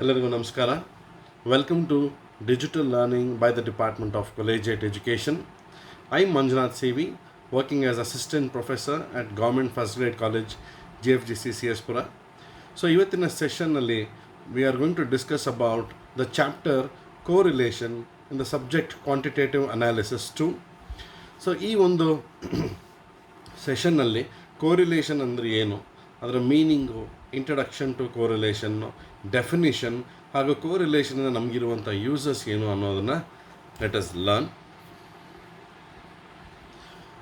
ಎಲ್ಲರಿಗೂ ನಮಸ್ಕಾರ. Welcome to digital learning by the department of collegiate education. I am Manjunath Sevi, working as assistant professor at government first grade college GFGC CS Pura. So ಇವತ್ತಿನ ಸೆಷನ್ನಲ್ಲಿ we are going to discuss about the chapter correlation in the subject quantitative analysis 2. So ಈ ಒಂದು ಸೆಷನ್ನಲ್ಲಿ correlation ಅಂದರೆ ಏನು, ಅದರ meaning, introduction to correlation, definition ಹಾಗೂ ಕೋರಿಲೇಷನಿಂದ ನಮಗಿರುವಂಥ ಯೂಸಸ್ ಏನು ಅನ್ನೋದನ್ನು let us learn.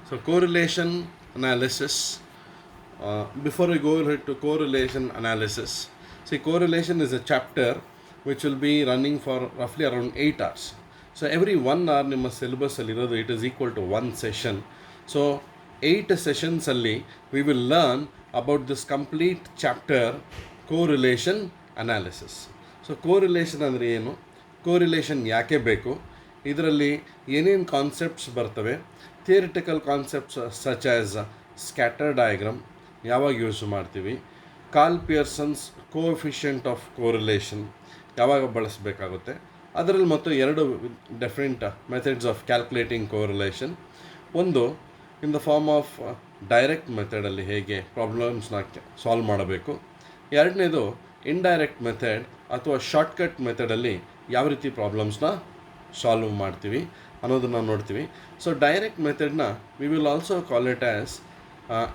So correlation analysis, before we go to correlation analysis, see, correlation is a chapter which will be running for roughly around 8 hours. So every 1 hour ನಿಮ್ಮ syllabus ಅಲ್ಲಿರೋದು it is equal to 1 session. So 8 sessions ಅಲ್ಲಿ we will learn about this complete chapter correlation analysis. So correlation ಅಂದರೆ ಏನು, correlation ಯಾಕೆ ಬೇಕು, ಇದರಲ್ಲಿ ಏನೇನು concepts ಬರ್ತವೆ, theoretical concepts such as scatter diagram ಯಾವಾಗ ಯೂಸ್ ಮಾಡ್ತೀವಿ, Karl Pearson's coefficient of correlation ಯಾವಾಗ ಬಳಸಬೇಕಾಗುತ್ತೆ, ಅದರಲ್ಲಿ ಮತ್ತು 2 different methods of calculating correlation. ಒಂದು in the form of direct ಮೆಥಡಲ್ಲಿ ಹೇಗೆ ಪ್ರಾಬ್ಲಮ್ಸ್ನ ಸಾಲ್ವ್ ಮಾಡಬೇಕು, ಎರಡನೇದು ಇಂಡೈರೆಕ್ಟ್ ಮೆಥಡ್ ಅಥವಾ ಶಾರ್ಟ್ಕಟ್ ಮೆಥಡಲ್ಲಿ ಯಾವ ರೀತಿ ಪ್ರಾಬ್ಲಮ್ಸ್ನ ಸಾಲ್ವ್ ಮಾಡ್ತೀವಿ ಅನ್ನೋದನ್ನು ನೋಡ್ತೀವಿ. ಸೊ ಡೈರೆಕ್ಟ್ ಮೆಥಡ್ನ we will also call it as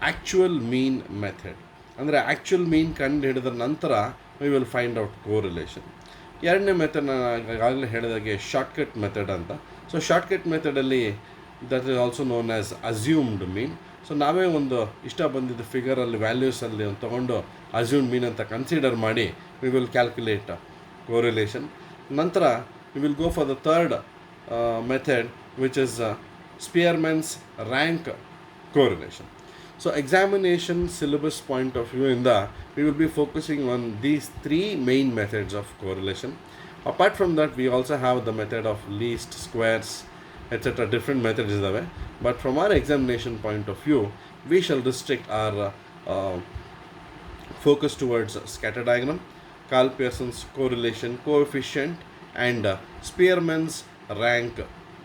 actual mean method. ಅಂದರೆ ಆ್ಯಕ್ಚುಯಲ್ ಮೀನ್ ಕಂಡು ಹಿಡಿದ ನಂತರ we will find out correlation. ಎರಡನೇ ಮೆಥಡ್ನ ಈಗಾಗಲೇ ಹೇಳಿದಾಗೆ ಶಾರ್ಟ್ಕಟ್ ಮೆಥಡ್ ಅಂತ. ಸೊ ಶಾರ್ಟ್ಕಟ್ ಮೆಥಡಲ್ಲಿ that is also known as assumed mean. So ನಾವೇ ಒಂದು ಇಷ್ಟ ಬಂದಿದ್ದ ಫಿಗರಲ್ಲಿ ವ್ಯಾಲ್ಯೂಸಲ್ಲಿ ತೊಗೊಂಡು ಅಸ್ಯೂಮ್ಡ್ ಮೀನ್ ಅಂತ ಕನ್ಸಿಡರ್ ಮಾಡಿ ವಿ ವಿಲ್ ಕ್ಯಾಲ್ಕುಲೇಟ್ ಕೋರಿಲೇಷನ್. ನಂತರ we will go for the third method which is Spearman's rank correlation. So examination syllabus point of view in the we will be focusing on these 3 main methods of correlation. Apart from that, we also have the method of least squares, etc. Different methods is there, but from our examination point of view, we shall restrict our focus towards scatter diagram, Karl Pearson's correlation coefficient, and Spearman's rank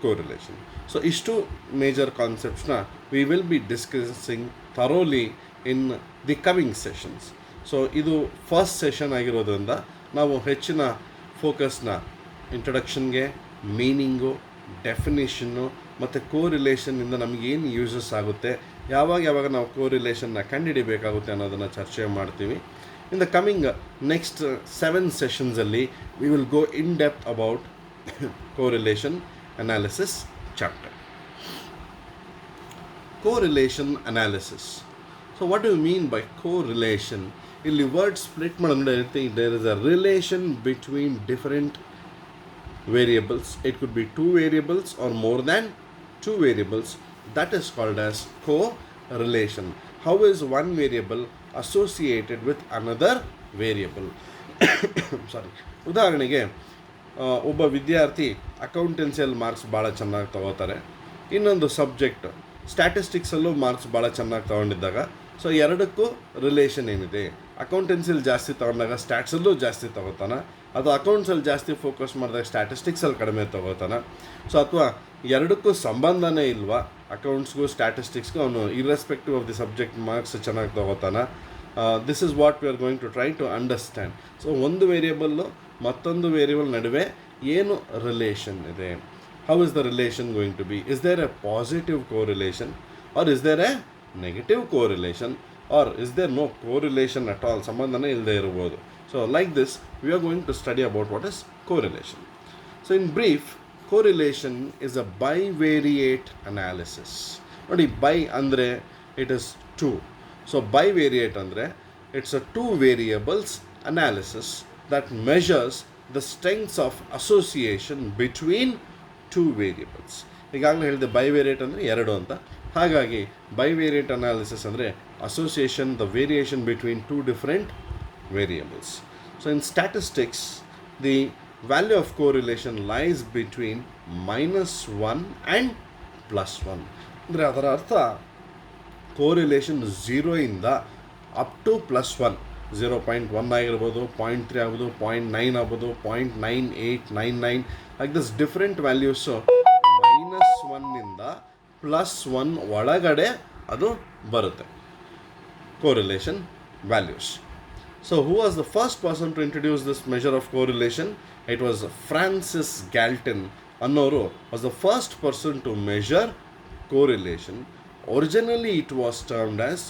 correlation. So ishtu major concepts na we will be discussing thoroughly in the coming sessions. So idu first session ಆಗಿರೋದ್ರಿಂದ ನಾವು ಹೆಚ್ಚಿನ ಫೋಕಸ್ನ ಇಂಟ್ರಡಕ್ಷನ್ಗೆ, meaning, definition ಮತ್ತು ಕೋರಿಲೇಷನ್ನಿಂದ ನಮಗೇನು uses ಆಗುತ್ತೆ, ಯಾವಾಗ ನಾವು ಕೋರಿಲೇಷನ್ನ ಕಂಡುಹಿಡಿಬೇಕಾಗುತ್ತೆ ಅನ್ನೋದನ್ನು ಚರ್ಚೆ ಮಾಡ್ತೀವಿ. ಇನ್ ದ ಕಮಿಂಗ್ ನೆಕ್ಸ್ಟ್ 7 ಸೆಷನ್ಸಲ್ಲಿ we will go in depth about correlation analysis chapter. Correlation analysis. So what do you mean by correlation? Illi word split madandre there is a relation between different variables. It could be 2 variables or more than 2 variables. That is called as correlation. How is one variable associated with another variable? Sorry. ಉದಾಹರಣೆಗೆ ಒಬ್ಬ ವಿದ್ಯಾರ್ಥಿ ಅಕೌಂಟೆನ್ಸಿಯಲ್ಲಿ marks ಭಾಳ ಚೆನ್ನಾಗಿ ತೊಗೋತಾರೆ, ಇನ್ನೊಂದು subject ಸ್ಟ್ಯಾಟಿಸ್ಟಿಕ್ಸಲ್ಲೂ marks ಭಾಳ ಚೆನ್ನಾಗಿ ತೊಗೊಂಡಿದ್ದಾಗ, so ಎರಡಕ್ಕೂ ರಿಲೇಷನ್ ಏನಿದೆ, ಅಕೌಂಟೆನ್ಸಿಯಲ್ಲಿ ಜಾಸ್ತಿ ತೊಗೊಂಡಾಗ ಸ್ಟ್ಯಾಟ್ಸಲ್ಲೂ ಜಾಸ್ತಿ ತೊಗೋತಾನೆ, ಅದು ಅಕೌಂಟ್ಸಲ್ಲಿ ಜಾಸ್ತಿ ಫೋಕಸ್ ಮಾಡಿದಾಗ ಸ್ಟ್ಯಾಟಿಸ್ಟಿಕ್ಸಲ್ಲಿ ಕಡಿಮೆ ತೊಗೋತಾನೆ. ಸೊ ಅಥವಾ ಎರಡಕ್ಕೂ ಸಂಬಂಧನೇ ಇಲ್ವಾ, ಅಕೌಂಟ್ಸ್ಗೂ ಸ್ಟ್ಯಾಟಿಸ್ಟಿಕ್ಸ್ಗೂ ಅವನು irrespective of the subject marks ಚೆನ್ನಾಗಿ ತೊಗೋತಾನೆ. This is what we are going to try to understand. So ಒಂದು ವೇರಿಯಬಲ್ಲು ಮತ್ತೊಂದು ವೇರಿಯಬಲ್ ನಡುವೆ ಏನು ರಿಲೇಷನ್ ಇದೆ, how is the relation going to be, is there a positive correlation or is there a negative correlation or is there no correlation at all, ಸಂಬಂಧನೇ ಇಲ್ಲದೆ ಇರ್ಬೋದು. So like this we are going to study about what is correlation. So in brief, correlation is a bivariate analysis. ನೋಡಿ, bi ಅಂದರೆ it is 2. So bivariate ಅಂದರೆ it's a 2 variables analysis that measures the strengths of association between 2 variables. ಈಗಾಗಲೇ ಹೇಳಿದೆ ಬೈವೇರಿಯೇಟ್ ಅಂದರೆ 2 ಅಂತ. ಹಾಗಾಗಿ ಬೈವೇರಿಯೇಟ್ analysis ಅಂದರೆ association, the variation between 2 different variables. So in statistics the value of correlation lies between -1 and +1. ಅಂದರೆ ಅದರ ಅರ್ಥ ಕೋರಿಲೇಷನ್ 0 ಇಂದ ಅಪ್ ಟು +1 0.1 ಆಗಿರ್ಬೋದು, 0.3 ಆಗ್ಬೋದು, 0.9 ಆಗ್ಬೋದು, 0.9899 ಲೈಕ್ ದಿಸ್ ಡಿಫ್ರೆಂಟ್ ವ್ಯಾಲ್ಯೂಸು -1 +1 ಒಳಗಡೆ ಅದು ಬರುತ್ತೆ correlation values. So who was the first person to introduce this measure of correlation? It was Francis Galton ಅನ್ನೋರು was the first person to measure correlation. Originally it was termed as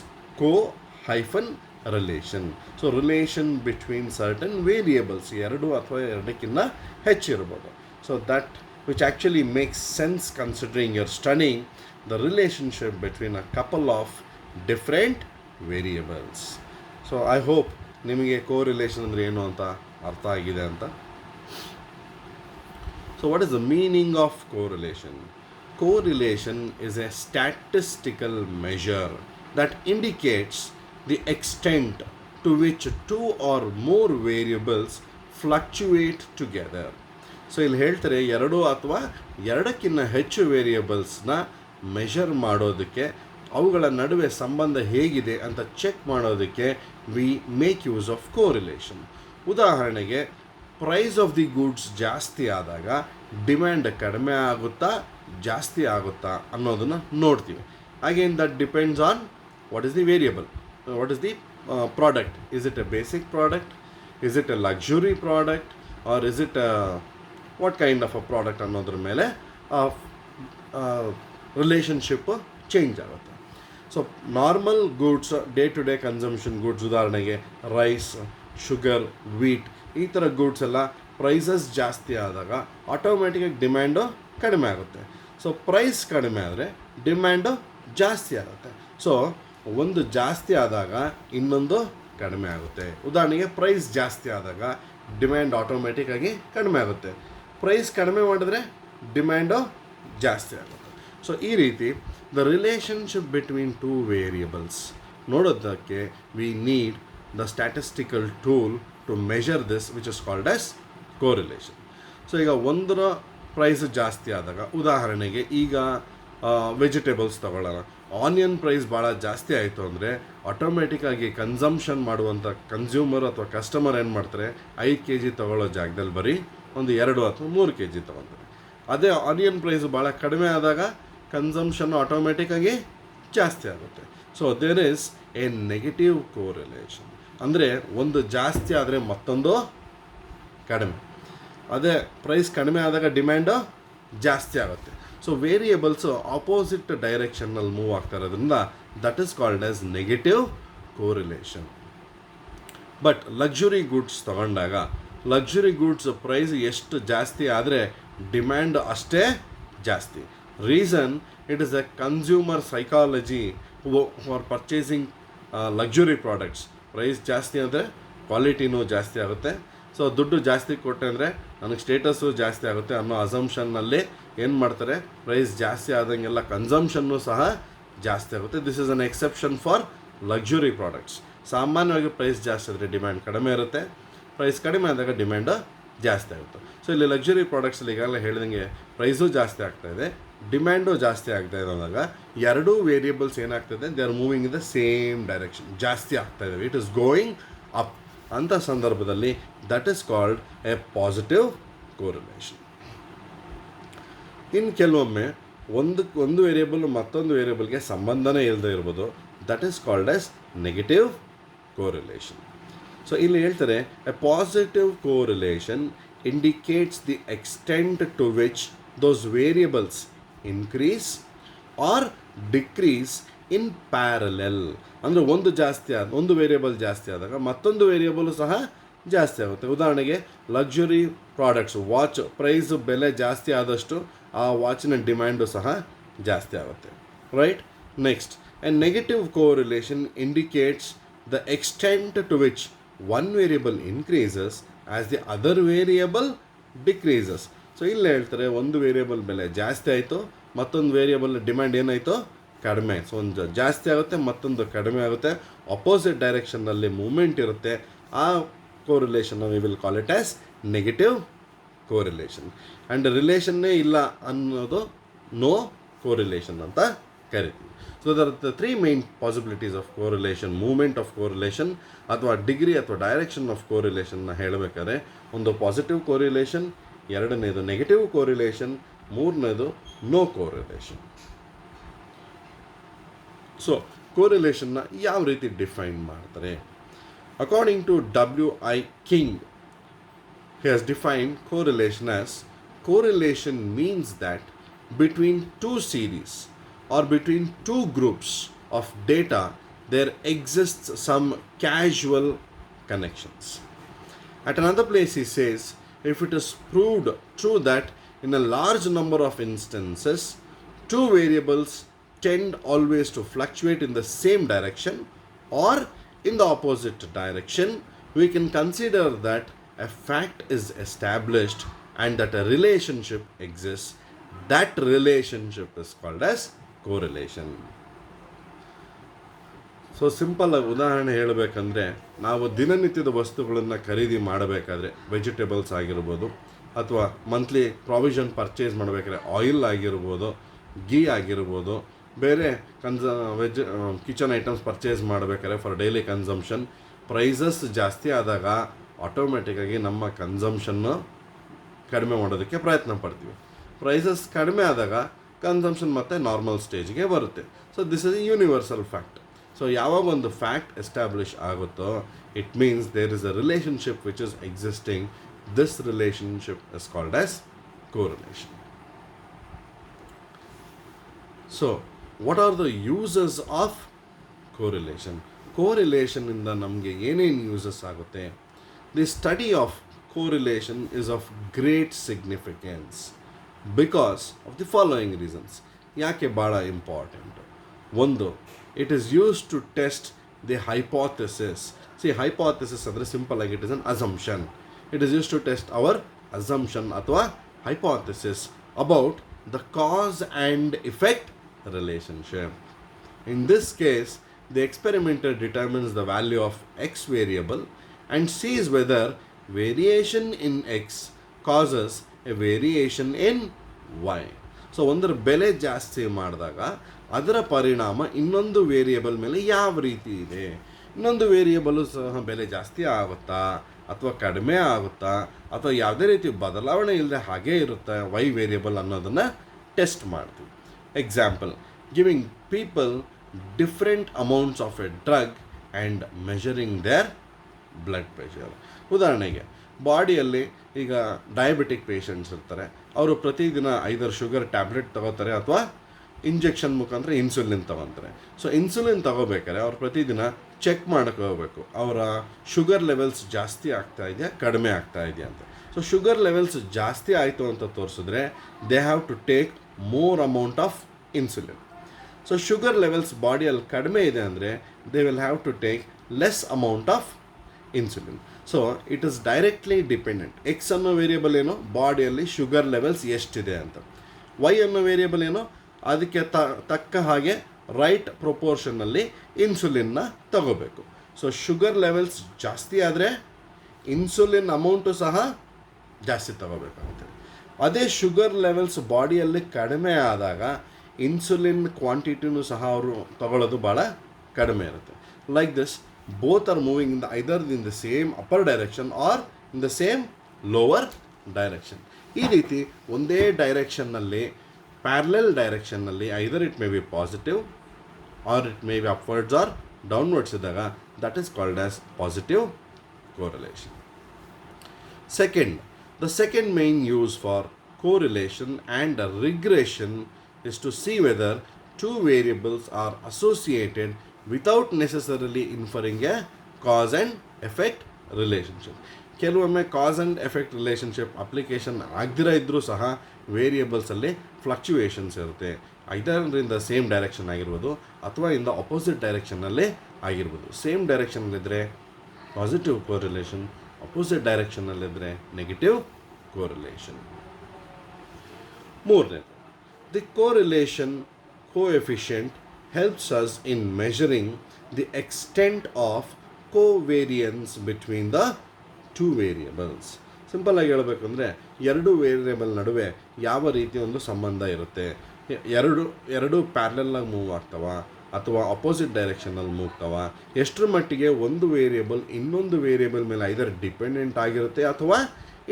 co-relation. So relation between certain variables, ಎರಡು ಅಥವಾ ಎರಡಕ್ಕಿಂತ ಹೆಚ್ಚಿರಬಹುದು. So that which actually makes sense considering you're studying the relationship between a couple of different variables. So I hope ನಿಮಗೆ correlation ಅಂದರೆ ಏನು ಅಂತ ಅರ್ಥ ಆಗಿದೆ ಅಂತ. So what is the meaning of correlation? Correlation is a statistical measure that indicates the extent to which 2 or more variables fluctuate together. So ಇಲ್ಲಿ ಹೇಳ್ತಾರೆ 2 ಅಥವಾ ಎರಡಕ್ಕಿಂತ ಹೆಚ್ಚು ವೇರಿಯಬಲ್ಸ್ನ ಮೆಷರ್ ಮಾಡೋದಕ್ಕೆ, ಅವುಗಳ ನಡುವೆ ಸಂಬಂಧ ಹೇಗಿದೆ ಅಂತ ಚೆಕ್ ಮಾಡೋದಕ್ಕೆ we make use of correlation. ಉದಾಹರಣೆಗೆ ಪ್ರೈಸ್ ಆಫ್ ದಿ ಗೂಡ್ಸ್ ಜಾಸ್ತಿ ಆದಾಗ ಡಿಮ್ಯಾಂಡ್ ಕಡಿಮೆ ಆಗುತ್ತಾ ಜಾಸ್ತಿ ಆಗುತ್ತಾ ಅನ್ನೋದನ್ನು ನೋಡ್ತೀವಿ. Again that depends on what is the variable, what is the product. Is it a basic product, is it a luxury product, or is it what kind of a product ಅನ್ನೋದ್ರ ಮೇಲೆ relationship change ಆಗುತ್ತೆ. So normal goods, day to day consumption goods, ಉದಾಹರಣೆಗೆ rice, sugar, wheat, ಈ ಥರ goods ಎಲ್ಲ prices ಜಾಸ್ತಿ ಆದಾಗ ಆಟೋಮೆಟಿಕಾಗಿ demand ಕಡಿಮೆ ಆಗುತ್ತೆ. ಸೊ ಪ್ರೈಸ್ ಕಡಿಮೆ ಆದರೆ ಡಿಮ್ಯಾಂಡು ಜಾಸ್ತಿ ಆಗುತ್ತೆ. ಸೊ ಒಂದು ಜಾಸ್ತಿ ಆದಾಗ ಇನ್ನೊಂದು ಕಡಿಮೆ ಆಗುತ್ತೆ. ಉದಾಹರಣೆಗೆ ಪ್ರೈಸ್ ಜಾಸ್ತಿ ಆದಾಗ ಡಿಮ್ಯಾಂಡ್ ಆಟೋಮೆಟಿಕ್ಕಾಗಿ ಕಡಿಮೆ ಆಗುತ್ತೆ. ಪ್ರೈಸ್ ಕಡಿಮೆ ಮಾಡಿದ್ರೆ ಡಿಮ್ಯಾಂಡು ಜಾಸ್ತಿ ಆಗುತ್ತೆ. ಸೊ ಈ ರೀತಿ ದ ರಿಲೇಷನ್ಶಿಪ್ ಬಿಟ್ವೀನ್ 2 ವೇರಿಯಬಲ್ಸ್ ನೋಡೋದಕ್ಕೆ we need the statistical tool to measure this which is called as correlation. So ಈಗ ಒಂದರ ಪ್ರೈಸ್ ಜಾಸ್ತಿ ಆದಾಗ, ಉದಾಹರಣೆಗೆ ಈಗ ವೆಜಿಟೇಬಲ್ಸ್ ತಗೊಳ್ಳೋಣ. ಆನಿಯನ್ ಪ್ರೈಸ್ ಭಾಳ ಜಾಸ್ತಿ ಆಯಿತು ಅಂದರೆ ಆಟೋಮೆಟಿಕ್ಕಾಗಿ ಕನ್ಸಂಪ್ಷನ್ ಮಾಡುವಂಥ ಕನ್ಸ್ಯೂಮರ್ ಅಥವಾ ಕಸ್ಟಮರ್ ಏನು ಮಾಡ್ತಾರೆ, 5 kg ತೊಗೊಳ್ಳೋ ಜಾಗದಲ್ಲಿ ಬರೀ ಒಂದು 2 ಅಥವಾ 3 kg ತೊಗೊತಾರೆ. ಅದೇ ಆನಿಯನ್ ಪ್ರೈಸ್ ಭಾಳ ಕಡಿಮೆ ಆದಾಗ ಕನ್ಸಂಪ್ಷನ್ ಆಟೋಮೆಟಿಕ್ಕಾಗಿ ಜಾಸ್ತಿ ಆಗುತ್ತೆ. So there is a negative correlation. ಅಂದರೆ ಒಂದು ಜಾಸ್ತಿ ಆದರೆ ಮತ್ತೊಂದು ಕಡಿಮೆ, ಅದೇ ಪ್ರೈಸ್ ಕಡಿಮೆ ಆದಾಗ ಡಿಮ್ಯಾಂಡು ಜಾಸ್ತಿ ಆಗುತ್ತೆ. ಸೊ ವೇರಿಯಬಲ್ಸು ಆಪೋಸಿಟ್ ಡೈರೆಕ್ಷನ್ನಲ್ಲಿ ಮೂವ್ ಆಗ್ತಾ ಇರೋದ್ರಿಂದ that is called as negative correlation. But luxury goods ತಗೊಂಡಾಗ ಲಕ್ಸುರಿ ಗೂಡ್ಸ್ ಪ್ರೈಸ್ ಎಷ್ಟು ಜಾಸ್ತಿ ಆದರೆ ಡಿಮ್ಯಾಂಡ್ ಅಷ್ಟೇ ಜಾಸ್ತಿ. Reason, it is a consumer psychology for purchasing luxury products. Price ಜಾಸ್ತಿ ಅಂದರೆ ಕ್ವಾಲಿಟಿನೂ ಜಾಸ್ತಿ ಆಗುತ್ತೆ. ಸೊ ದುಡ್ಡು ಜಾಸ್ತಿ ಕೊಟ್ಟೆ ಅಂದರೆ ನನಗೆ ಸ್ಟೇಟಸ್ಸು ಜಾಸ್ತಿ ಆಗುತ್ತೆ ಅನ್ನೋ ಅಸಂಪ್ಷನ್ನಲ್ಲಿ ಏನು ಮಾಡ್ತಾರೆ, ಪ್ರೈಸ್ ಜಾಸ್ತಿ ಆದಂಗೆಲ್ಲ ಕನ್ಸಂಪ್ಷನ್ನು ಸಹ ಜಾಸ್ತಿ ಆಗುತ್ತೆ. This is an exception for luxury products. ಸಾಮಾನ್ಯವಾಗಿ ಪ್ರೈಸ್ ಜಾಸ್ತಿ ಆದರೆ ಡಿಮ್ಯಾಂಡ್ ಕಡಿಮೆ ಇರುತ್ತೆ, ಪ್ರೈಸ್ ಕಡಿಮೆ ಆದಾಗ ಡಿಮ್ಯಾಂಡು ಜಾಸ್ತಿ ಆಗುತ್ತೆ. ಸೊ ಇಲ್ಲಿ ಲಕ್ಸುರಿ ಪ್ರಾಡಕ್ಟ್ಸಲ್ಲಿ ಈಗಾಗಲೇ ಹೇಳಿದಂಗೆ ಪ್ರೈಸು ಜಾಸ್ತಿ ಆಗ್ತಾಯಿದೆ, ಡಿಮ್ಯಾಂಡು ಜಾಸ್ತಿ ಆಗ್ತಾಯಿದೆ ಅಂದಾಗ ಎರಡೂ ವೇರಿಯಬಲ್ಸ್ ಏನಾಗ್ತದೆ, they are moving in the same direction, ಜಾಸ್ತಿ ಆಗ್ತಾಯಿದೆ, ಇಟ್ ಇಸ್ ಗೋಯಿಂಗ್ ಅಪ್. ಅಂಥ ಸಂದರ್ಭದಲ್ಲಿ that is called a positive correlation. ಇನ್ನು ಕೆಲವೊಮ್ಮೆ ಒಂದು ವೇರಿಯಬಲ್ ಮತ್ತೊಂದು ವೇರಿಯಬಲ್ಗೆ ಸಂಬಂಧನೇ ಇಲ್ಲದೆ ಇರ್ಬೋದು, that is called as negative correlation. So ಇಲ್ಲಿ ಹೇಳ್ತಾರೆ, a positive correlation indicates the extent to which those variables increase or decrease in parallel. ಅಂದರೆ ಒಂದು ವೇರಿಯಬಲ್ ಜಾಸ್ತಿ ಆದಾಗ ಮತ್ತೊಂದು ವೇರಿಯಬಲ್ ಸಹ ಜಾಸ್ತಿ ಆಗುತ್ತೆ. ಉದಾಹರಣೆಗೆ ಲಕ್ಸುರಿ ಪ್ರಾಡಕ್ಟ್ಸ್, ವಾಚ್ ಪ್ರೈಸ್ ಬೆಲೆ ಜಾಸ್ತಿ ಆದಷ್ಟು ಆ ವಾಚಿನ ಡಿಮ್ಯಾಂಡು ಸಹ ಜಾಸ್ತಿ ಆಗುತ್ತೆ, right? Next, a negative correlation indicates the extent to which one variable increases as the other variable decreases. So ಇಲ್ಲಿ ಹೇಳ್ತಾರೆ, ಒಂದು ವೇರಿಯಬಲ್ ಬೆಲೆ ಜಾಸ್ತಿ ಆಯಿತು, ಮತ್ತೊಂದು ವೇರಿಯಬಲ್ ಡಿಮ್ಯಾಂಡ್ ಏನಾಯಿತು, ಕಡಿಮೆ ಆಯಿತು. ಸೊ ಒಂದು ಜಾಸ್ತಿ ಆಗುತ್ತೆ, ಮತ್ತೊಂದು ಕಡಿಮೆ ಆಗುತ್ತೆ, ಅಪೋಸಿಟ್ ಡೈರೆಕ್ಷನ್ನಲ್ಲಿ ಮೂಮೆಂಟ್ ಇರುತ್ತೆ. ಆ correlation we will call it as negative correlation. And ರಿಲೇಷನ್ನೇ ಇಲ್ಲ ಅನ್ನೋದು ನೋ ಕೋರಿಲೇಷನ್ ಅಂತ ಕರಿತೀವಿ. So there the 3 main possibilities of correlation, movement of correlation ಅಥವಾ ಡಿಗ್ರಿ ಅಥವಾ ಡೈರೆಕ್ಷನ್ ಆಫ್ ಕೋರಿಲೇಷನ್ನ ಹೇಳಬೇಕಾದ್ರೆ, ಒಂದು ಪಾಸಿಟಿವ್ ಕೋರಿಲೇಷನ್, ಎರಡನೇದು ನೆಗೆಟಿವ್ ಕೋರಿಲೇಷನ್, ಮೂರನೇದು ನೋ ಕೋರಿಲೇಷನ್. ಸೊ ಕೋರಿಲೇಷನ್ನ ಯಾವ ರೀತಿ ಡಿಫೈನ್ ಮಾಡ್ತಾರೆ? According to W.I. King, he has defined correlation as correlation means that between two series or between two groups of data there exists some causal connections. At another place he says, if it is proved true that in a large number of instances two variables tend always to fluctuate in the same direction or in the opposite direction, we can consider that a fact is established and that a relationship exists. That relationship is called as correlation. So simple ಆಗಿ ಉದಾಹರಣೆ ಹೇಳಬೇಕಂದ್ರೆ, ನಾವು ದಿನನಿತ್ಯದ ವಸ್ತುಗಳನ್ನು ಖರೀದಿ ಮಾಡಬೇಕಾದ್ರೆ, vegetables ಆಗಿರ್ಬೋದು ಅಥವಾ ಮಂತ್ಲಿ ಪ್ರಾವಿಷನ್ ಪರ್ಚೇಸ್ ಮಾಡಬೇಕಾದ್ರೆ ಆಯಿಲ್ ಆಗಿರ್ಬೋದು, ಗೀ ಆಗಿರ್ಬೋದು, ಬೇರೆ ಕಿಚನ್ ಐಟಮ್ಸ್ ಪರ್ಚೇಸ್ ಮಾಡಬೇಕಾದ್ರೆ ಫಾರ್ ಡೈಲಿ ಕನ್ಸಂಪ್ಷನ್, ಪ್ರೈಸಸ್ ಜಾಸ್ತಿ ಆದಾಗ ಆಟೋಮೆಟಿಕ್ಕಾಗಿ ನಮ್ಮ ಕನ್ಸಂಪ್ಷನ್ನು ಕಡಿಮೆ ಮಾಡೋದಕ್ಕೆ ಪ್ರಯತ್ನ ಪಡ್ತೀವಿ. ಪ್ರೈಸಸ್ ಕಡಿಮೆ ಆದಾಗ ಕನ್ಸಂಪ್ಷನ್ ಮತ್ತು ನಾರ್ಮಲ್ ಸ್ಟೇಜ್ಗೆ ಬರುತ್ತೆ. So this is a universal fact. So ಯಾವಾಗ ಒಂದು ಫ್ಯಾಕ್ಟ್ ಎಸ್ಟಾಬ್ಲಿಷ್ ಆಗುತ್ತೋ, it means there is a relationship which is existing. This relationship is called as correlation. So what are the uses of correlation? ಕೋರಿಲೇಷನ್ನಿಂದ ನಮಗೆ ಏನೇನು uses ಆಗುತ್ತೆ? The study of correlation is of great significance because of the following reasons. ಯಾಕೆ ಭಾಳ important? ಒಂದು, it is used to test the hypothesis. Hypothesis ಅಂದರೆ simple ಆಗಿ it is an assumption. It is used to test our assumption ಅಥವಾ hypothesis about the cause and effect relationship. In this case, the experimenter determines the value of x variable and sees whether variation in x causes a variation in y. So ಒಂದರ ಬೆಲೆ ಜಾಸ್ತಿ ಮಾಡಿದಾಗ ಅದರ ಪರಿಣಾಮ ಇನ್ನೊಂದು variable ಮೇಲೆ ಯಾವ ರೀತಿ ಇದೆ, ಇನ್ನೊಂದು ವೇರಿಯಬಲು ಸಹ ಬೆಲೆ ಜಾಸ್ತಿ ಆಗುತ್ತಾ ಅಥವಾ ಕಡಿಮೆ ಆಗುತ್ತಾ ಅಥವಾ ಯಾವುದೇ ರೀತಿ ಬದಲಾವಣೆ ಇಲ್ಲದೆ ಹಾಗೇ ಇರುತ್ತಾ ವೈ ವೇರಿಯಬಲ್ ಅನ್ನೋದನ್ನು ಟೆಸ್ಟ್ ಮಾಡ್ತೀವಿ. Example, giving people different amounts of a drug and measuring their blood pressure. ಉದಾಹರಣೆಗೆ, ಬಾಡಿಯಲ್ಲಿ ಈಗ ಡಯಾಬಿಟಿಕ್ ಪೇಷಂಟ್ಸ್ ಇರ್ತಾರೆ, ಅವರು ಪ್ರತಿದಿನ 5 ಶುಗರ್ ಟ್ಯಾಬ್ಲೆಟ್ ತೊಗೋತಾರೆ ಅಥವಾ ಇಂಜೆಕ್ಷನ್ ಮುಖಾಂತರ ಇನ್ಸುಲಿನ್ ತೊಗೊತಾರೆ. ಸೊ ಇನ್ಸುಲಿನ್ ತೊಗೋಬೇಕಾದ್ರೆ ಅವ್ರು ಪ್ರತಿದಿನ ಚೆಕ್ ಮಾಡ್ಕೋಬೇಕು ಅವರ ಶುಗರ್ ಲೆವೆಲ್ಸ್ ಜಾಸ್ತಿ ಆಗ್ತಾ ಇದೆಯಾ ಕಡಿಮೆ ಆಗ್ತಾ ಇದೆಯಾ ಅಂತ. ಸೊ ಶುಗರ್ ಲೆವೆಲ್ಸ್ ಜಾಸ್ತಿ ಆಯಿತು ಅಂತ ತೋರಿಸಿದ್ರೆ they have to take more amount of insulin. So sugar levels ಬಾಡಿಯಲ್ಲಿ ಕಡಿಮೆ ಇದೆ ಅಂದರೆ they will have to take less amount of insulin. So it is directly dependent. X ಅನ್ನೋ ವೇರಿಯಬಲ್ ಏನೋ ಬಾಡಿಯಲ್ಲಿ ಶುಗರ್ ಲೆವೆಲ್ಸ್ ಎಷ್ಟಿದೆ ಅಂತ, ವೈ ಅನ್ನೋ ವೇರಿಯಬಲ್ ಏನೋ ಅದಕ್ಕೆ ತಕ್ಕ ಹಾಗೆ ರೈಟ್ ಪ್ರೊಪೋರ್ಷನಲ್ಲಿ ಇನ್ಸುಲಿನ್ನ ತಗೋಬೇಕು. ಸೊ ಶುಗರ್ ಲೆವೆಲ್ಸ್ ಜಾಸ್ತಿ ಆದರೆ ಇನ್ಸುಲಿನ್ ಅಮೌಂಟು ಸಹ ಜಾಸ್ತಿ ತಗೋಬೇಕಾಗುತ್ತೆ. ಅದೇ ಶುಗರ್ ಲೆವೆಲ್ಸ್ ಬಾಡಿಯಲ್ಲಿ ಕಡಿಮೆ ಆದಾಗ ಇನ್ಸುಲಿನ್ ಕ್ವಾಂಟಿಟಿನೂ ಸಹ ಅವರು ತಗೊಳ್ಳೋದು ಭಾಳ ಕಡಿಮೆ ಇರುತ್ತೆ. Like this, both are moving in either in the same upper direction or in the same lower direction. ಈ ರೀತಿ ಒಂದೇ ಡೈರೆಕ್ಷನ್ನಲ್ಲಿ, ಪ್ಯಾರಲಲ್ ಡೈರೆಕ್ಷನ್ನಲ್ಲಿ either it may be positive or it may be upwards or downwards ಇದ್ದಾಗ that is called as positive correlation. Second, the second main use for correlation and regression is to see whether two variables are associated without necessarily inferring a cause and effect relationship. ಕೆಲವೊಮ್ಮೆ cause and effect relationship application ಆಗದಿರ ಇದ್ದರೂ ಸಹ ವೇರಿಯಬಲ್ಸಲ್ಲಿ fluctuations ಇರುತ್ತೆ. Either in the same direction ಆಗಿರ್ಬೋದು ಅಥವಾ in the opposite ಡೈರೆಕ್ಷನ್ನಲ್ಲೇ ಆಗಿರ್ಬೋದು. ಸೇಮ್ ಡೈರೆಕ್ಷನಲ್ಲಿದ್ದರೆ ಪಾಸಿಟಿವ್ ಕೋರಿಲೇಷನ್, ಅಪೋಸಿಟ್ ಡೈರೆಕ್ಷನಲ್ಲಿದ್ದರೆ ನೆಗೆಟಿವ್ ಕೋರಿಲೇಷನ್. ಮೂರನೇದು, the correlation coefficient helps us in measuring the extent of covariance between the two variables. Simple ಆಗಿ ಹೇಳಬೇಕಂದ್ರೆ ಎರಡು ವೇರಿಯೇಬಲ್ ನಡುವೆ ಯಾವ ರೀತಿಯ ಒಂದು ಸಂಬಂಧ ಇರುತ್ತೆ. ಎರಡು ಎರಡು ಪ್ಯಾರಲಲ್ಲಾಗಿ ಮೂವ್ ಆಗ್ತವ ಅಥವಾ ಅಪೋಸಿಟ್ ಡೈರೆಕ್ಷನಲ್ಲಿ ಮೂಗ್ತವ, ಎಷ್ಟರ ಮಟ್ಟಿಗೆ ಒಂದು ವೇರಿಯೇಬಲ್ ಇನ್ನೊಂದು ವೇರಿಯೇಬಲ್ ಮೇಲೆ ಐದರ್ ಡಿಪೆಂಡೆಂಟ್ ಆಗಿರುತ್ತೆ ಅಥವಾ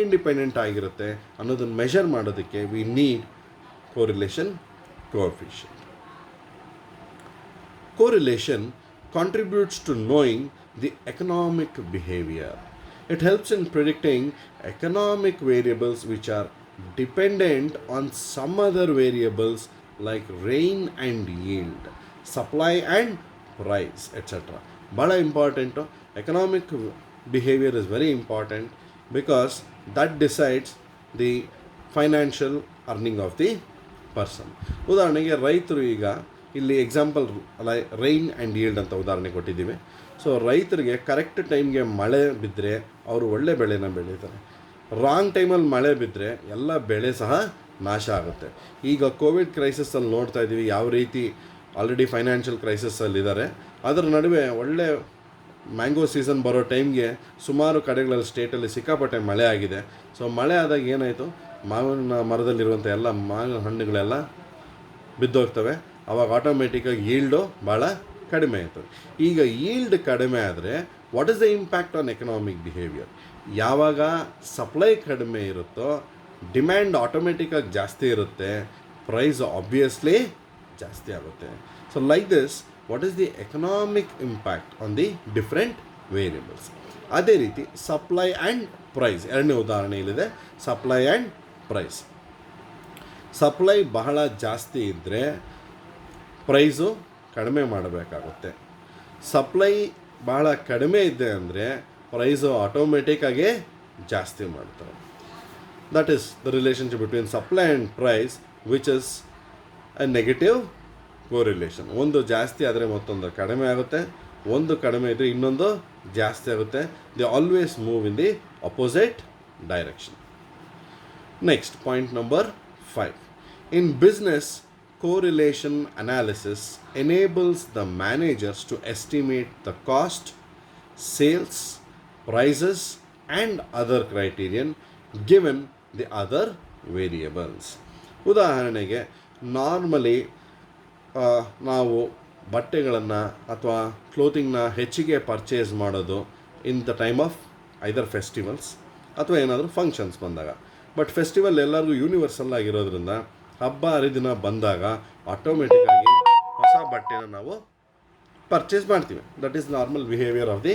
ಇಂಡಿಪೆಂಡೆಂಟ್ ಆಗಿರುತ್ತೆ ಅನ್ನೋದನ್ನು ಮೆಷರ್ ಮಾಡೋದಕ್ಕೆ we need correlation coefficient. Correlation contributes to knowing the economic behavior. It helps in predicting economic variables which are dependent on some other variables like rain and yield, supply and price, etc. But important, economic behavior is very important because that decides the financial earning of the person. ಉದಾಹರಣೆಗೆ ರೈತರು ಈಗ ಇಲ್ಲಿ example rain and yield ಅಂತ ಉದಾಹರಣೆ ಕೊಟ್ಟಿದ್ದೀವಿ. So ರೈತರಿಗೆ correct ಟೈಮ್ಗೆ ಮಳೆ ಬಿದ್ದರೆ ಅವರು ಒಳ್ಳೆ ಬೆಳೆನ ಬೆಳೀತಾರೆ. ರಾಂಗ್ ಟೈಮಲ್ಲಿ ಮಳೆ ಬಿದ್ದರೆ ಎಲ್ಲ ಬೆಳೆ ಸಹ ನಾಶ ಆಗುತ್ತೆ. ಈಗ ಕೋವಿಡ್ ಕ್ರೈಸಿಸಲ್ಲಿ ನೋಡ್ತಾ ಇದ್ದೀವಿ ಯಾವ ರೀತಿ ಆಲ್ರೆಡಿ ಫೈನಾನ್ಷಿಯಲ್ ಕ್ರೈಸಿಸಲ್ಲಿದ್ದಾರೆ. ಅದರ ನಡುವೆ ಒಳ್ಳೆ ಮ್ಯಾಂಗೋ ಸೀಸನ್ ಬರೋ ಟೈಮ್ಗೆ ಸುಮಾರು ಕಡೆಗಳಲ್ಲಿ ಸ್ಟೇಟಲ್ಲಿ ಸಿಕ್ಕಾಪಟ್ಟೆ ಮಳೆ ಆಗಿದೆ. ಸೊ ಮಳೆ ಆದಾಗ ಏನಾಯಿತು, ಮಾವಿನ ಮರದಲ್ಲಿರುವಂಥ ಎಲ್ಲ ಮಾವಿನ ಹಣ್ಣುಗಳೆಲ್ಲ ಬಿದ್ದೋಗ್ತವೆ. ಆವಾಗ ಆಟೋಮೆಟಿಕ್ಕಾಗಿ ಈಲ್ಡು ಭಾಳ ಕಡಿಮೆ ಆಯಿತು. ಈಗ ಈಲ್ಡ್ ಕಡಿಮೆ ಆದರೆ what is the impact on economic behaviour? ಯಾವಾಗ ಸಪ್ಲೈ ಕಡಿಮೆ ಇರುತ್ತೋ ಡಿಮ್ಯಾಂಡ್ ಆಟೋಮೆಟಿಕ್ಕಾಗಿ ಜಾಸ್ತಿ ಇರುತ್ತೆ, ಪ್ರೈಸ್ ಆಬ್ವಿಯಸ್ಲಿ ಜಾಸ್ತಿ ಆಗುತ್ತೆ. So like this what is the economic impact on the different variables. ಅದೇ ರೀತಿ ಸಪ್ಲೈ ಆ್ಯಂಡ್ ಪ್ರೈಸ್ ಎರಡನೇ ಉದಾಹರಣೆ ಇಲ್ಲಿದೆ. Supply and price. ಸಪ್ಲೈ ಬಹಳ ಜಾಸ್ತಿ ಇದ್ದರೆ ಪ್ರೈಸು ಕಡಿಮೆ ಮಾಡಬೇಕಾಗುತ್ತೆ. ಸಪ್ಲೈ ಭಾಳ ಕಡಿಮೆ ಇದೆ ಅಂದರೆ ಪ್ರೈಸು ಆಟೋಮೆಟಿಕ್ಕಾಗಿ ಜಾಸ್ತಿ ಮಾಡ್ತಾರೆ. That is the relationship between supply and price which is a negative correlation. ಒಂದು ಜಾಸ್ತಿ ಆದರೆ ಮತ್ತೊಂದು ಕಡಿಮೆ ಆಗುತ್ತೆ, ಒಂದು ಕಡಿಮೆ ಇದ್ದರೆ ಇನ್ನೊಂದು ಜಾಸ್ತಿ ಆಗುತ್ತೆ. They always move in the opposite direction. Next point number 5. In business, correlation analysis enables the managers to estimate the cost, sales, prices and other criterion given the other variables. ಉದಾಹರಣೆಗೆ ನಾರ್ಮಲಿ ನಾವು ಬಟ್ಟೆಗಳನ್ನು ಅಥವಾ ಕ್ಲೋತಿಂಗ್ನ ಹೆಚ್ಚಿಗೆ purchase ಮಾಡೋದು in the time of either festivals ಅಥವಾ ಏನಾದರೂ functions ಬಂದಾಗ. But festival ಎಲ್ಲರಿಗೂ ಯೂನಿವರ್ಸಲ್ ಆಗಿರೋದ್ರಿಂದ ಹಬ್ಬ ಹರಿದಿನ ಬಂದಾಗ ಆಟೋಮೆಟಿಕ್ಕಾಗಿ ಹೊಸ ಬಟ್ಟೆನ ನಾವು ಪರ್ಚೇಸ್ ಮಾಡ್ತೀವಿ. That is normal behaviour of the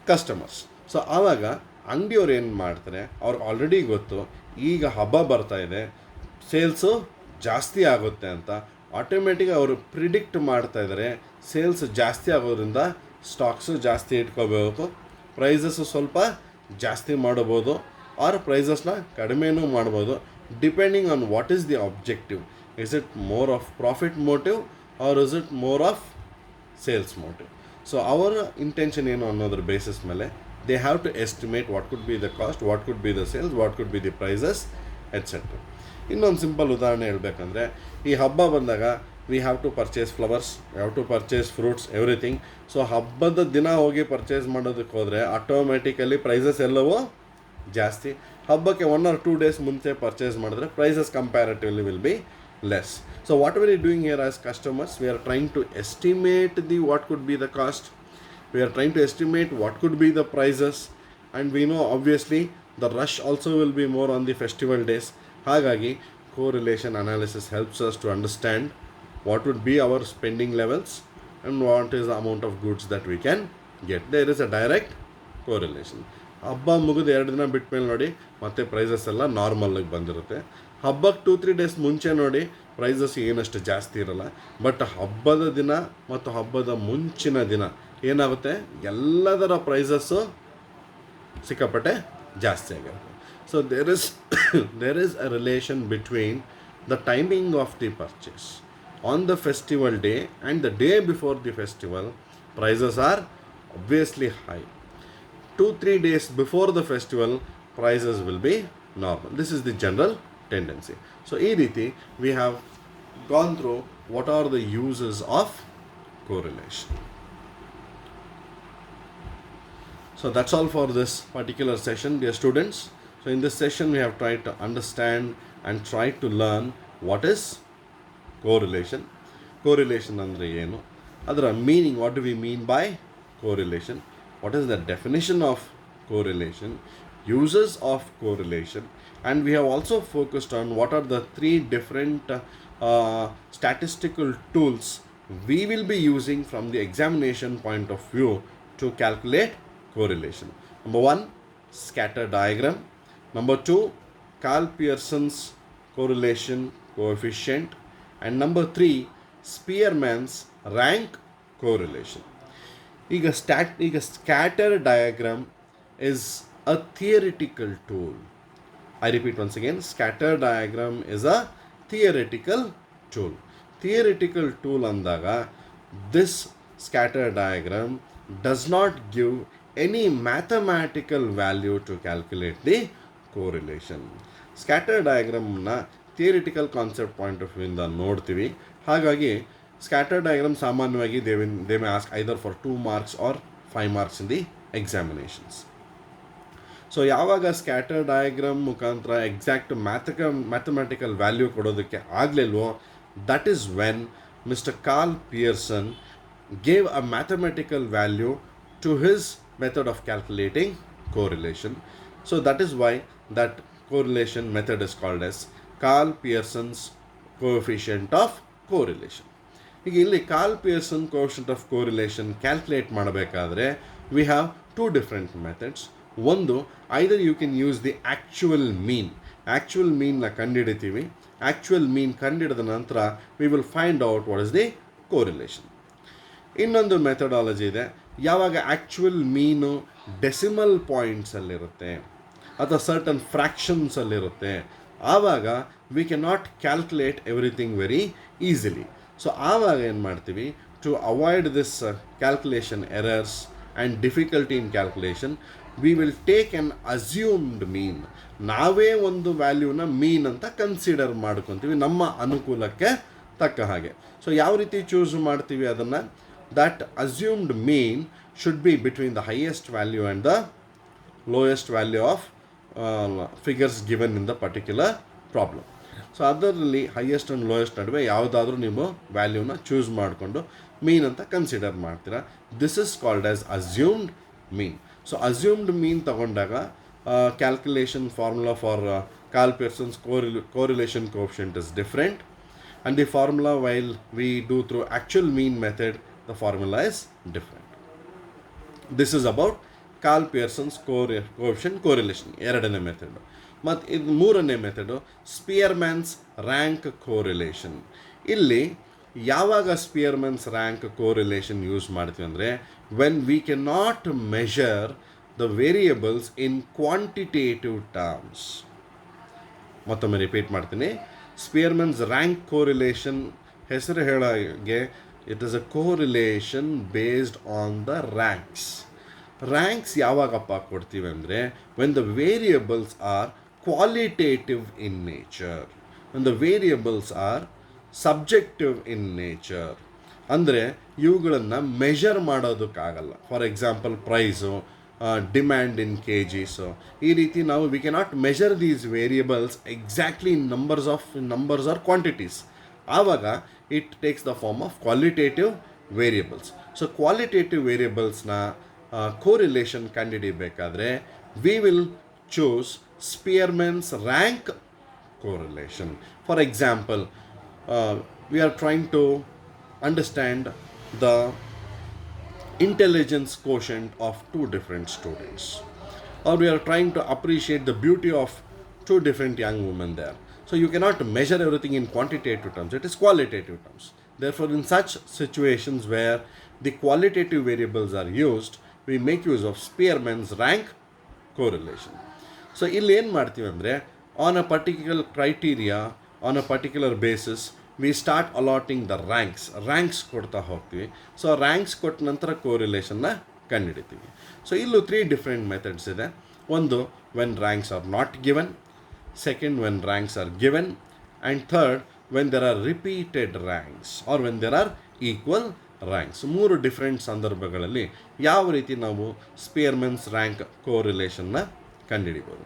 customers. So ಆವಾಗ ಅಂಗಡಿಯವ್ರು ಏನು ಮಾಡ್ತಾರೆ, ಅವ್ರಿಗೆ ಆಲ್ರೆಡಿ ಗೊತ್ತು ಈಗ ಹಬ್ಬ ಬರ್ತಾಯಿದೆ, ಸೇಲ್ಸು ಜಾಸ್ತಿ ಆಗುತ್ತೆ ಅಂತ. ಆಟೋಮೆಟಿಕ್ ಅವರು ಪ್ರಿಡಿಕ್ಟ್ ಮಾಡ್ತಾಯಿದ್ದಾರೆ ಸೇಲ್ಸ್ ಜಾಸ್ತಿ ಆಗೋದ್ರಿಂದ ಸ್ಟಾಕ್ಸು ಜಾಸ್ತಿ ಇಟ್ಕೋಬೇಕು, ಪ್ರೈಸಸ್ಸು ಸ್ವಲ್ಪ ಜಾಸ್ತಿ ಮಾಡ್ಬೋದು ಆರ್ ಪ್ರೈಸಸ್ನ ಕಡಿಮೆನೂ ಮಾಡ್ಬೋದು, depending on what is the objective. Is it more of profit motive or is it more of sales motive? So ಅವರ ಇಂಟೆನ್ಷನ್ ಏನು ಅನ್ನೋದ್ರ ಬೇಸಿಸ್ ಮೇಲೆ they have to estimate what could be the cost, what could be the sales, what could be the prices etcetera. ಇನ್ನೊಂದು simple ಉದಾಹರಣೆ ಹೇಳಬೇಕಂದ್ರೆ, ಈ ಹಬ್ಬ ಬಂದಾಗ we have to purchase flowers, we have to purchase fruits, everything. So ಹಬ್ಬದ ದಿನ ಹೋಗಿ purchase ಮಾಡೋದಕ್ಕೆ ಹೋದರೆ ಆಟೋಮೆಟಿಕಲಿ ಪ್ರೈಸಸ್ ಎಲ್ಲವೂ ಜಾಸ್ತಿ. ಹಬ್ಬಕ್ಕೆ 1 or 2 days ಮುಂಚೆ ಪರ್ಚೇಸ್ ಮಾಡಿದ್ರೆ prices comparatively will be less. So what are we doing here as customers? We are trying to estimate the what could be the cost, we are trying to estimate what could be the prices, and we know obviously the rush also will be more on the festival days. ಹಾಗಾಗಿ correlation analysis helps us to understand what would be our spending levels and what is the amount of goods that we can get. There is a direct correlation. ಹಬ್ಬ ಮುಗಿದು 2 ದಿನ ಬಿಟ್ಟ ಮೇಲೆ ನೋಡಿ ಮತ್ತೆ prices ಎಲ್ಲ ನಾರ್ಮಲ್ಲಾಗಿ ಬಂದಿರುತ್ತೆ. ಹಬ್ಬಕ್ಕೆ 2-3 days ಮುಂಚೆ ನೋಡಿ ಪ್ರೈಸಸ್ ಏನಷ್ಟು ಜಾಸ್ತಿ ಇರಲ್ಲ. ಬಟ್ ಹಬ್ಬದ ದಿನ ಮತ್ತು ಹಬ್ಬದ ಮುಂಚಿನ ದಿನ ಏನಾಗುತ್ತೆ, ಎಲ್ಲದರ ಪ್ರೈಸಸ್ಸು ಸಿಕ್ಕಾಪಟ್ಟೆ ಜಾಸ್ತಿ ಆಗಿರುತ್ತೆ. So there is a relation between the timing of the purchase. On the festival day and the day before the festival, prices are obviously high. 2-3 days before the festival, prices will be normal. This is the general tendency. So, ee riti we have gone through what are the uses of correlation. So, that's all for this particular session, dear students. So, in this session, we have tried to understand and try to learn what is correlation. Correlation ಅಂದರೆ ಏನು, ಅದರ meaning, what do we mean by correlation, what is the definition of correlation, uses of correlation, and we have also focused on what are the three different statistical tools we will be using from the examination point of view to calculate correlation. Number one, scatter diagram. Number two, Karl Pearson's correlation coefficient. And number three, Spearman's rank correlation. ಈಗ scatter diagram is a theoretical tool. I repeat once again, scatter diagram is a theoretical tool. Theoretical tool ಅಂದಾಗ this scatter diagram does not give any mathematical value to calculate the correlation. Scatter ಡಯಾಗ್ರಾಮ್ನ theoretical concept point of ವ್ಯೂಯಿಂದ ನೋಡ್ತೀವಿ. ಹಾಗಾಗಿ scatter diagram ಸಾಮಾನ್ಯವಾಗಿ they may ask either for 2 marks or 5 marks in the examinations. So ಯಾವಾಗ scatter diagram ಮುಖಾಂತರ exact mathematical value ಕೊಡೋದಕ್ಕೆ ಆಗಲಿಲ್ವೋ, that is when mister Karl Pearson gave a mathematical value to his method of calculating correlation. So that is why that correlation method is called as Karl Pearson's coefficient of correlation. ಈಗ ಇಲ್ಲಿ Karl Pearson coefficient of correlation calculate ಮಾಡಬೇಕಾದ್ರೆ we have two different methods. ಒಂದು, either you can use the actual mean. Actual ಮೀನ್ನ ಕಂಡುಹಿಡಿತೀವಿ. Actual ಮೀನ್ ಕಂಡುಹಿಡಿದ ನಂತರ we will find out what is the correlation. ಇನ್ನೊಂದು methodology ಇದೆ, ಯಾವಾಗ ಆ್ಯಕ್ಚುಯಲ್ ಮೀನು ಡೆಸಿಮಲ್ ಪಾಯಿಂಟ್ಸಲ್ಲಿರುತ್ತೆ ಅಥವಾ ಸರ್ಟನ್ ಫ್ರ್ಯಾಕ್ಷನ್ಸಲ್ಲಿರುತ್ತೆ, ಆವಾಗ we can not calculate everything very easily. So ಆವಾಗ ಏನು ಮಾಡ್ತೀವಿ, to avoid this calculation errors and difficulty in calculation, we will take an assumed mean. ನಾವೇ ಒಂದು ವ್ಯಾಲ್ಯೂನ ಮೀನ್ ಅಂತ ಕನ್ಸಿಡರ್ ಮಾಡ್ಕೊತೀವಿ ನಮ್ಮ ಅನುಕೂಲಕ್ಕೆ ತಕ್ಕ ಹಾಗೆ. ಸೊ ಯಾವ ರೀತಿ ಚೂಸ್ ಮಾಡ್ತೀವಿ ಅದನ್ನು, that assumed mean should be between the highest value and the lowest value of figures given in the particular problem. So ಅದರಲ್ಲಿ ಹೈಯೆಸ್ಟ್ ಆ್ಯಂಡ್ ಲೋಯೆಸ್ಟ್ ನಡುವೆ ಯಾವುದಾದ್ರೂ ನೀವು ವ್ಯಾಲ್ಯೂನ ಚೂಸ್ ಮಾಡಿಕೊಂಡು ಮೀನ್ ಅಂತ ಕನ್ಸಿಡರ್ ಮಾಡ್ತೀರಾ. This is called as assumed mean. So assumed mean ತಗೊಂಡಾಗ calculation formula for Karl Pearson's correlation coefficient is different, and the formula while we do through actual mean method, the formula is different. This is about Karl Pearson's coefficient correlation, ಎರಡನೇ method. ಮತ್ತು ಇದು ಮೂರನೇ method, ಸ್ಪಿಯರ್ಮ್ಯಾನ್ಸ್ rank correlation. ಇಲ್ಲಿ ಯಾವಾಗ ಸ್ಪಿಯರ್ಮ್ಯಾನ್ಸ್ rank correlation use ಮಾಡ್ತೀವಿ ಅಂದರೆ, when we can not measure the variables in quantitative terms. ಮತ್ತೊಮ್ಮೆ repeat ಮಾಡ್ತೀನಿ, ಸ್ಪಿಯರ್ಮ್ಯಾನ್ಸ್ ರ್ಯಾಂಕ್ ಕೋರಿಲೇಷನ್ ಹೆಸರು ಹೇಳೋಗೆ it is a correlation based on the ranks. Ranks ಯಾವಾಗಪ್ಪ ಕೊಡ್ತೀವಿ ಅಂದರೆ, when the variables are qualitative in nature, when the variables are subjective in nature. ಅಂದರೆ ಇವುಗಳನ್ನು measure ಮಾಡೋದಕ್ಕಾಗಲ್ಲ. For example price, demand in KGs, ಈ ರೀತಿ ನಾವು we cannot measure these variables exactly in numbers R quantities. ಆವಾಗ it takes the form of qualitative variables. So qualitative ವೇರಿಯಬಲ್ಸ್ನ correlation ಕಂಡುಹಿಡಿಯಬೇಕಾದ್ರೆ we will choose Spearman's rank correlation. For example, we are trying to understand the intelligence quotient of two different students, or we are trying to appreciate the beauty of two different young women there. So you cannot measure everything in quantitative terms, it is qualitative terms. Therefore, in such situations where the qualitative variables are used, we make use of Spearman's rank correlation. So ಇಲ್ಲಿ ಏನು ಮಾಡ್ತೀವಿ ಅಂದರೆ, on a particular criteria, on a particular basis, we start allotting the ranks ಕೊಡ್ತಾ ಹೋಗ್ತೀವಿ. So ranks ಕೊಟ್ಟ ನಂತರ ಕೋರಿಲೇಷನ್ನ ಕಂಡುಹಿಡಿತೀವಿ. So ಇಲ್ಲೂ 3 different methods ಇದೆ. ಒಂದು, when ranks R not given; second, when ranks are given; and third, when there are repeated ranks R when there are equal ranks. 3 different ಸಂದರ್ಭಗಳಲ್ಲಿ ಯಾವ ರೀತಿ ನಾವು ಸ್ಪಿಯರ್ಮ್ಯಾನ್ಸ್ ರ್ಯಾಂಕ್ ಕೋರಿಲೇಷನ್ನ ಕಂಡುಹಿಡಿಬೋದು.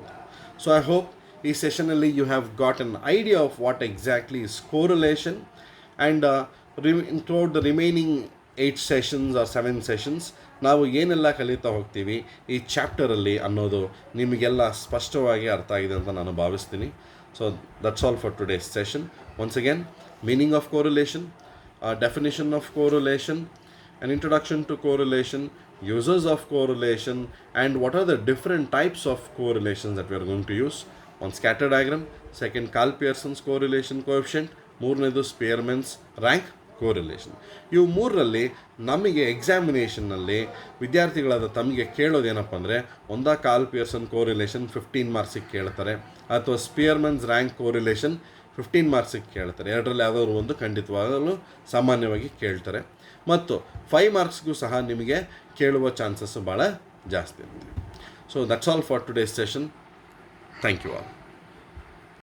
ಸೊ ಐ ಹೋಪ್ ಈ ಸೆಷನಲ್ಲಿ you have got an idea of what exactly is correlation, and throughout the remaining 8 sessions or 7 sessions ನಾವು ಏನೆಲ್ಲ ಕಲಿತಾ ಹೋಗ್ತೀವಿ ಈ ಚಾಪ್ಟರಲ್ಲಿ ಅನ್ನೋದು ನಿಮಗೆಲ್ಲ ಸ್ಪಷ್ಟವಾಗಿ ಅರ್ಥ ಆಗಿದೆ ಅಂತ ನಾನು ಭಾವಿಸ್ತೀನಿ. So that's all for today's session. Once again, meaning of correlation, definition of correlation, an introduction to correlation, uses of correlation, and what are the different types of correlations that we are going to use. One scatter diagram, second Karl Pearson's correlation coefficient, ಮೂರನೇದು ಸ್ಪಿಯರ್ಮನ್ಸ್ rank correlation. ಇವು ಮೂರರಲ್ಲಿ ನಮಗೆ ಎಕ್ಸಾಮಿನೇಷನ್ನಲ್ಲಿ ವಿದ್ಯಾರ್ಥಿಗಳಾದ ತಮಗೆ ಕೇಳೋದೇನಪ್ಪ ಅಂದರೆ, ಒಂದಾ Karl Pearson correlation 15 ಮಾರ್ಕ್ಸಿಗೆ ಕೇಳ್ತಾರೆ, ಅಥವಾ ಸ್ಪಿಯರ್ಮನ್ಸ್ rank correlation 15 ಮಾರ್ಕ್ಸಿಗೆ ಕೇಳ್ತಾರೆ. ಎರಡರಲ್ಲಿ ಯಾವುದಾದ್ರು ಒಂದು ಖಂಡಿತವಾಗಲೂ ಸಾಮಾನ್ಯವಾಗಿ ಕೇಳ್ತಾರೆ. ಮತ್ತು 5 ಮಾರ್ಕ್ಸ್ಗೂ ಸಹ ನಿಮಗೆ ಕೇಳುವ ಚಾನ್ಸಸ್ಸು ಭಾಳ ಜಾಸ್ತಿ ಇರುತ್ತೆ. So that's all for today's session. Thank you all.